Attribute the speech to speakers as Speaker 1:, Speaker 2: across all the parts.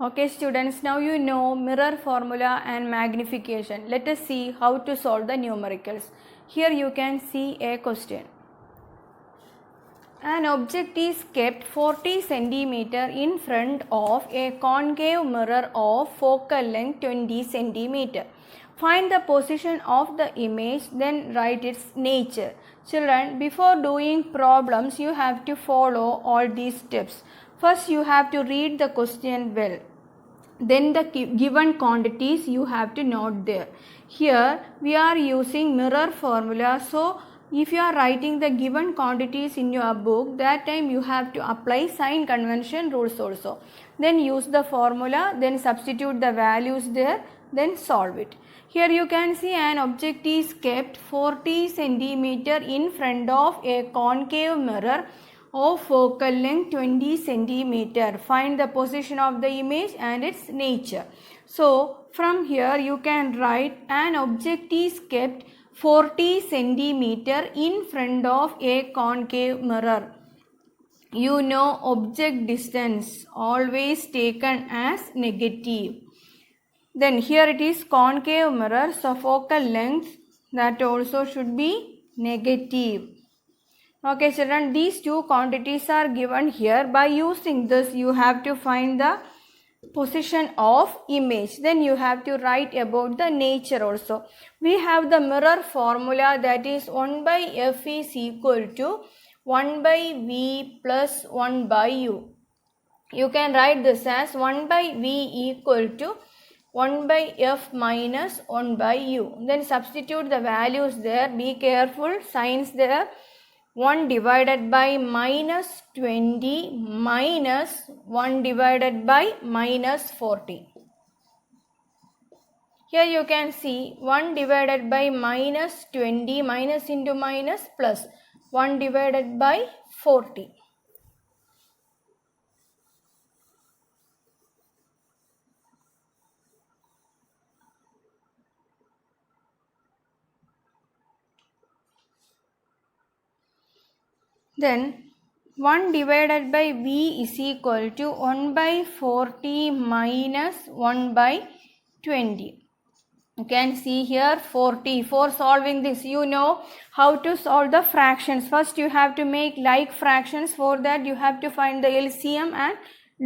Speaker 1: Okay students, now you know mirror formula and magnification. Let us see how to solve the numericals. Here you can see a question. An object is kept 40 cm in front of a concave mirror of focal length 20 cm. Find the position of the image, then write its nature. Children, before doing problems, you have to follow all these steps. First, you have to read the question well. Then the given quantities you have to note there. Here we are using mirror formula. So if you are writing the given quantities in your book, that time you have to apply sign convention rules also. Then use the formula, then substitute the values there, then solve it. Here you can see an object is kept 40 cm in front of a concave mirror of focal length 20 cm. Find the position of the image and its nature. So from here you can write an object is kept 40 cm in front of a concave mirror. You know object distance always taken as negative. Then here it is concave mirror, so focal length that also should be negative. Okay children, these two quantities are given here. By using this you have to find the position of image. Then you have to write about the nature also. We have the mirror formula, that is 1 by f is equal to 1 by v plus 1 by u. You can write this as 1 by v equal to 1 by f minus 1 by u. Then substitute the values there. Be careful, signs there. 1 divided by minus 20 minus 1 divided by minus 40. Here you can see 1 divided by minus 20, minus into minus, plus 1 divided by 40. Then 1 divided by v is equal to 1 by 40 minus 1 by 20. You can see here 40. For solving this, you know how to solve the fractions. First you have to make like fractions. For that you have to find the LCM and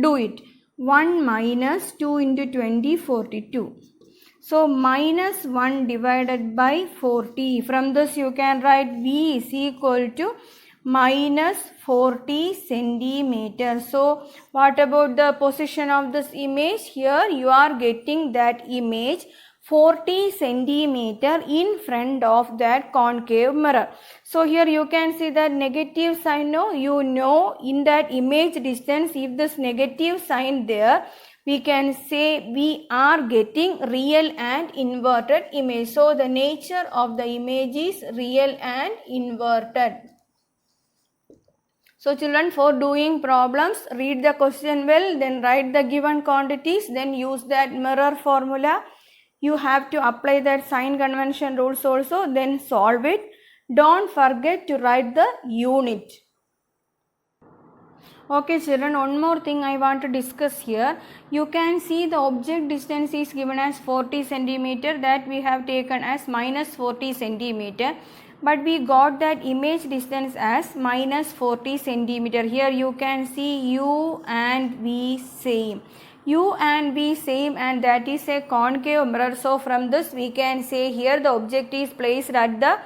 Speaker 1: do it. 1 minus 2 into 20, 42. So minus 1 divided by 40. From this you can write v is equal to minus 40 centimeters. So what about the position of this image? Here you are getting that image 40 centimeter in front of that concave mirror. So here you can see that negative sign. No, you know in that image distance, if this negative sign there, we can say we are getting real and inverted image. So the nature of the image is real and inverted. So children, for doing problems, read the question well, then write the given quantities, then use that mirror formula. You have to apply that sign convention rules also, then solve it. Don't forget to write the unit. Okay children, one more thing I want to discuss here. You can see the object distance is given as 40 centimeter, that we have taken as minus 40 centimeter. But we got that image distance as minus 40 centimeter. Here you can see u and v same. U and v same, and that is a concave mirror. So from this we can say here the object is placed at the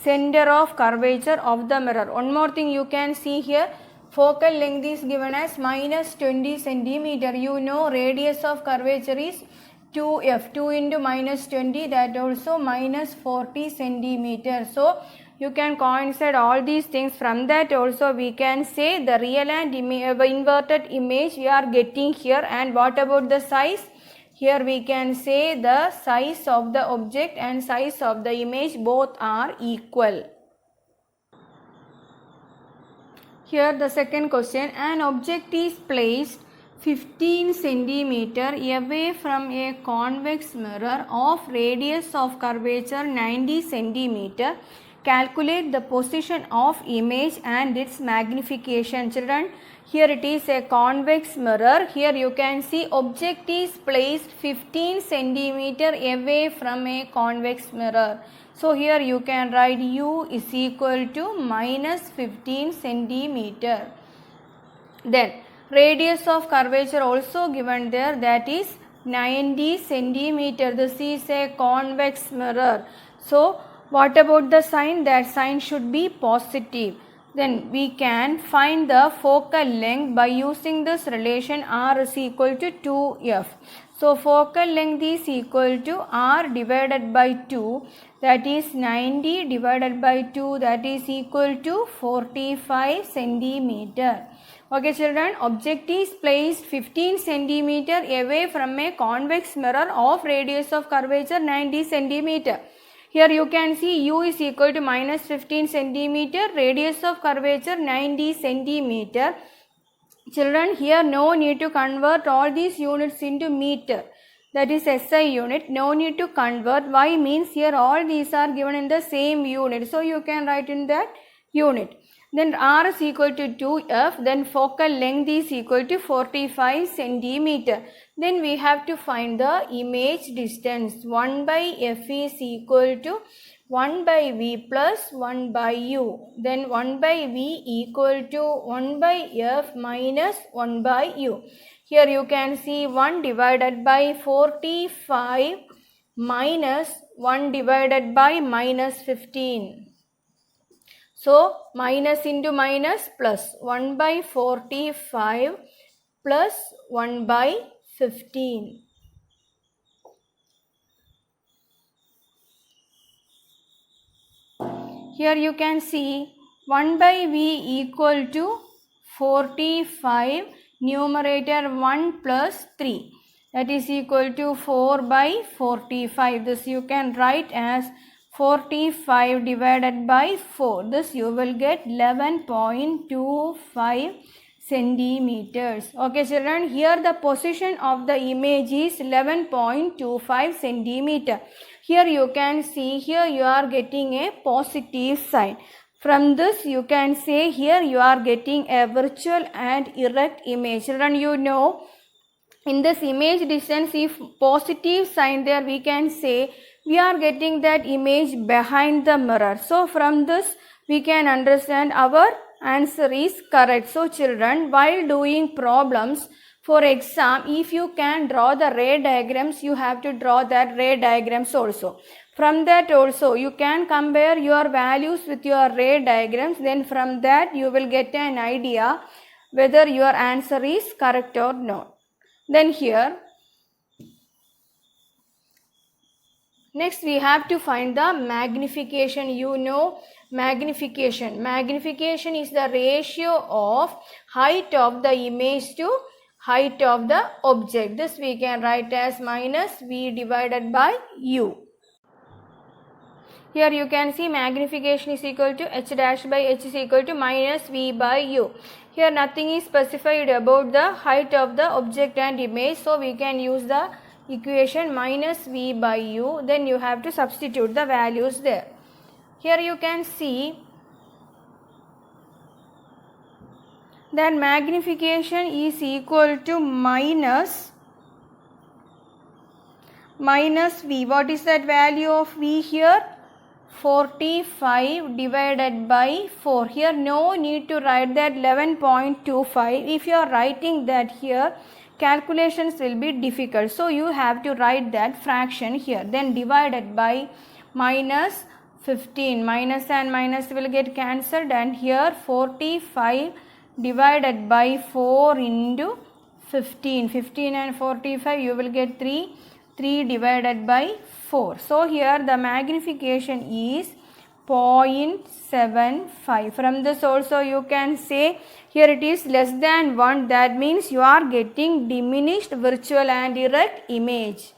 Speaker 1: center of curvature of the mirror. One more thing you can see here, focal length is given as minus 20 centimeter. You know radius of curvature is 2f, 2 into minus 20, that also minus 40 centimeters. So you can coincide all these things. From that also we can say the real and inverted image we are getting here. And what about the size? Here we can say the size of the object and size of the image both are equal. Here the second question, an object is placed 15 centimeter away from a convex mirror of radius of curvature 90 centimeter. Calculate the position of image and its magnification. Children, Here it is a convex mirror. Here you can see object is placed 15 centimeter away from a convex mirror. So here you can write U is equal to minus 15 centimeter. Then radius of curvature also given there, that is 90 centimeter. This is a convex mirror. So what about the sign? That sign should be positive. Then we can find the focal length by using this relation R is equal to 2F. So focal length is equal to R divided by 2, that is 90 divided by 2, that is equal to 45 centimeter. Okay children, object is placed 15 centimeter away from a convex mirror of radius of curvature 90 centimeter. Here you can see U is equal to minus 15 centimeter, radius of curvature 90 centimeter. Children, here no need to convert all these units into meter, that is SI unit. No need to convert. Why means here all these are given in the same unit. So you can write in that unit. Then R is equal to 2F, then focal length is equal to 45 centimeter. Then we have to find the image distance. 1 by F is equal to 1 by V plus 1 by U. Then 1 by V equal to 1 by F minus 1 by U. Here you can see 1 divided by 45 minus 1 divided by minus 15. So minus into minus plus 1 by 45 plus 1 by 15. Here you can see 1 by V equal to 45, numerator 1 plus 3, that is equal to 4 by 45. This you can write as 45 divided by 4. This you will get 11.25 centimeters. Okay children, here the position of the image is 11.25 centimeter. Here you can see, here you are getting a positive sign. From this you can say here you are getting a virtual and erect image. Children, you know in this image distance, if positive sign there, we can say we are getting that image behind the mirror. So from this we can understand our answer is correct. So children, while doing problems for exam, if you can draw the ray diagrams, you have to draw that ray diagrams also. From that also you can compare your values with your ray diagrams. Then from that you will get an idea whether your answer is correct or not. Then here next we have to find the magnification. You know magnification. Magnification is the ratio of height of the image to height of the object. This we can write as minus V divided by U. Here you can see magnification is equal to H dash by H is equal to minus V by U. Here nothing is specified about the height of the object and image. So we can use the equation minus V by U. Then you have to substitute the values there. Here you can see that magnification is equal to minus V. What is that value of V here? 45 divided by 4. Here no need to write that 11.25. If you are writing that here, calculations will be difficult. So you have to write that fraction here. Then divided by minus 15. Minus and minus will get cancelled, and here 45 divided by 4 into 15. 15 and 45 you will get 3. 3 divided by 4. So here the magnification is 0.75. From this also you can say here it is less than 1. That means you are getting diminished virtual and erect image.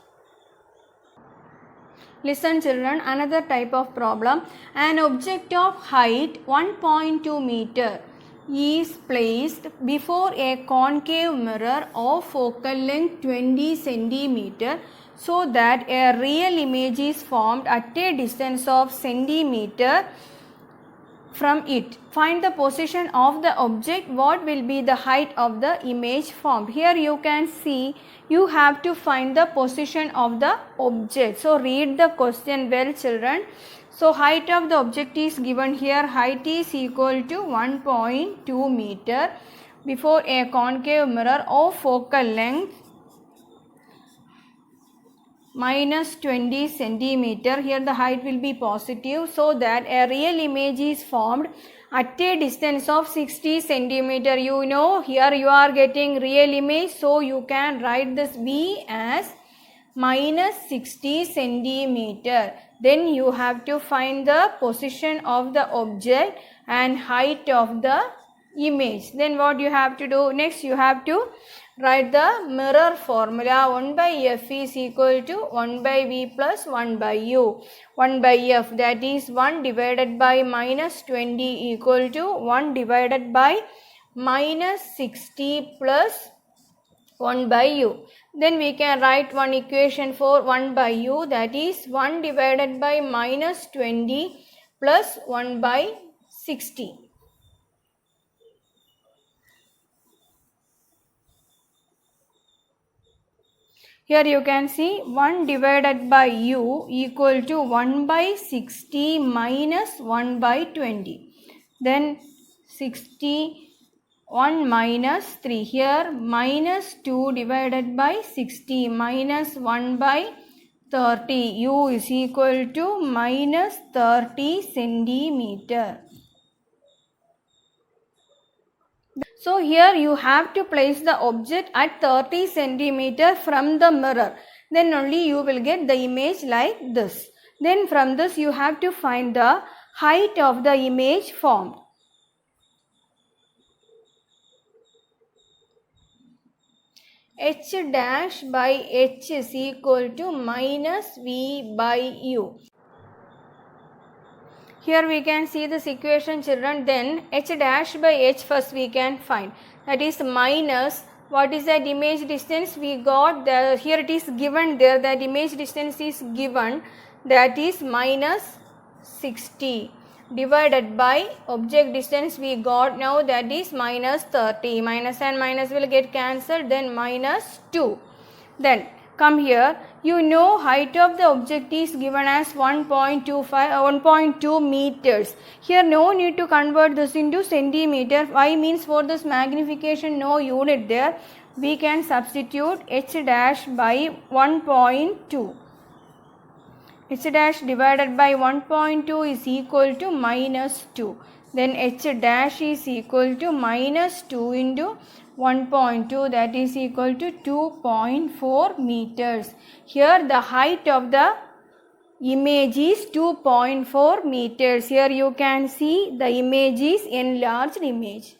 Speaker 1: Listen children, another type of problem. An object of height 1.2 meter is placed before a concave mirror of focal length 20 centimeter so that a real image is formed at a distance of centimeter from it. Find the position of the object. What will be the height of the image formed? Here you can see you have to find the position of the object. So read the question well, children. So height of the object is given here. Height is equal to 1.2 meter before a concave mirror of focal length minus 20 centimeter. Here the height will be positive, so that a real image is formed at a distance of 60 centimeter. You know, here you are getting real image, so you can write this B as minus 60 centimeter. Then you have to find the position of the object and height of the image. Then what you have to do next? You have to write the mirror formula. 1 by f is equal to 1 by v plus 1 by u. 1 by f, that is 1 divided by minus 20 equal to 1 divided by minus 60 plus 1 by u. Then we can write one equation for 1 by u, that is 1 divided by minus 20 plus 1 by 60. Here you can see 1 divided by u equal to 1 by 60 minus 1 by 20. Then 61 minus 3. Here minus 2 divided by 60 minus 1 by 30. U is equal to minus 30 centimeter. So here you have to place the object at 30 centimeter from the mirror. Then only you will get the image like this. Then from this you have to find the height of the image formed. H dash by h is equal to minus v by u. Here we can see this equation, children. Then h dash by h first we can find. That is minus, what is that image distance we got? Here it is given there, that image distance is given, that is minus 60, divided by object distance we got now, that is minus 30. Minus and minus will get cancelled, then minus 2. Then come here, you know height of the object is given as 1.2 meters. Here no need to convert this into centimeter. Why? Means for this magnification no unit there. We can substitute h dash by 1.2. H dash divided by 1.2 is equal to minus 2. Then h dash is equal to minus 2 into 1.2, that is equal to 2.4 meters. Here the height of the image is 2.4 meters. Here you can see the image is enlarged image.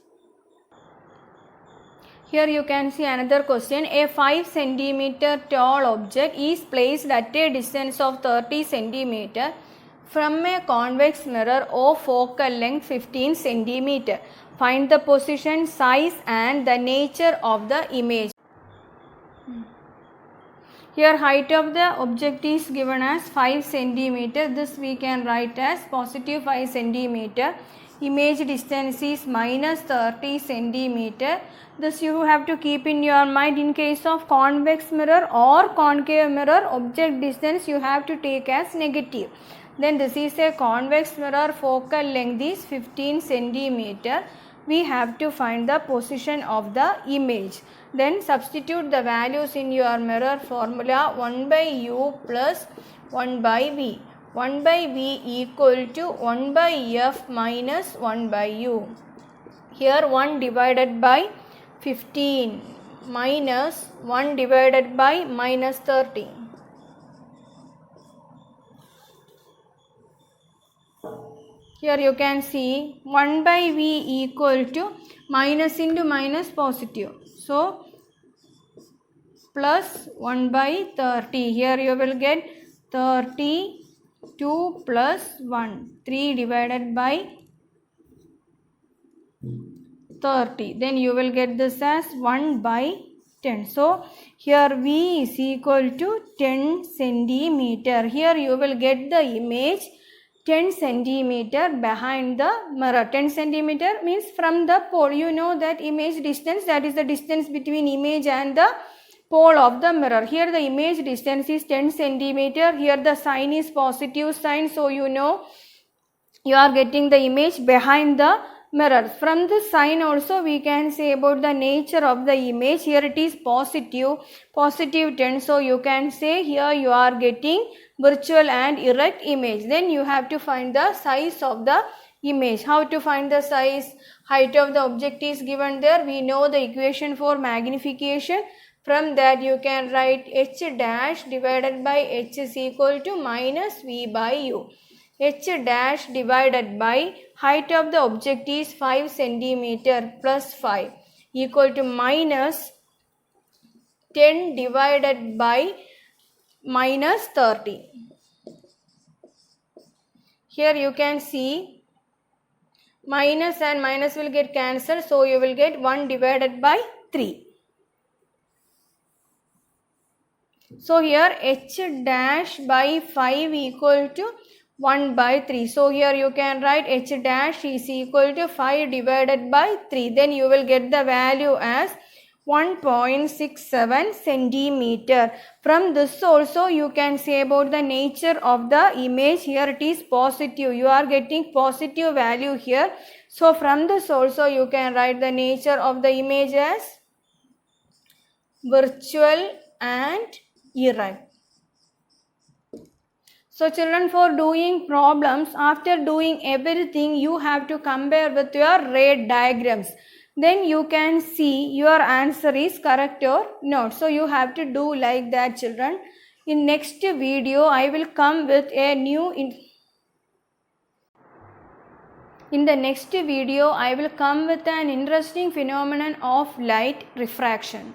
Speaker 1: Here you can see another question. A 5 centimeter tall object is placed at a distance of 30 centimeter from a convex mirror of focal length 15 centimeter. Find the position, size and the nature of the image. Here height of the object is given as 5 centimeter. This we can write as positive 5 centimeter. Image distance is minus 30 centimeter. This you have to keep in your mind. In case of convex mirror or concave mirror, object distance you have to take as negative. Then this is a convex mirror, focal length is 15 centimeter. We have to find the position of the image. Then substitute the values in your mirror formula. 1 by u plus 1 by v. 1 by v equal to 1 by f minus 1 by u. Here 1 divided by 15 minus 1 divided by minus 30. Here you can see 1 by v equal to minus into minus positive. So plus 1 by 30. Here you will get 32 plus 1. 3 divided by 30. Then you will get this as 1 by 10. So here v is equal to 10 centimeter. Here you will get the image 10 centimeter behind the mirror. 10 centimeter means from the pole. You know that image distance, that is the distance between image and the pole of the mirror. Here the image distance is 10 centimeter. Here the sign is positive sign. So you know you are getting the image behind the mirror. From this sign also we can say about the nature of the image. Here it is positive 10. So you can say here you are getting virtual and erect image. Then you have to find the size of the image. How to find the size? Height of the object is given there. We know the equation for magnification. From that you can write h dash divided by h is equal to minus v by u. H dash divided by height of the object is 5 centimeter plus 5 equal to minus 10 divided by minus 30. Here you can see minus and minus will get cancelled, so you will get 1 divided by 3. So here h dash by 5 equal to 1 by 3. So here you can write h dash is equal to 5 divided by 3. Then you will get the value as 1.67 centimeter. From this also you can say about the nature of the image. Here it is positive. You are getting positive value here. So from this also you can write the nature of the image as virtual and erect. So children, for doing problems, after doing everything, you have to compare with your ray diagrams. Then you can see your answer is correct or not. So you have to do like that, children. In next video, I will come with a new... In the next video, I will come with an interesting phenomenon of light refraction.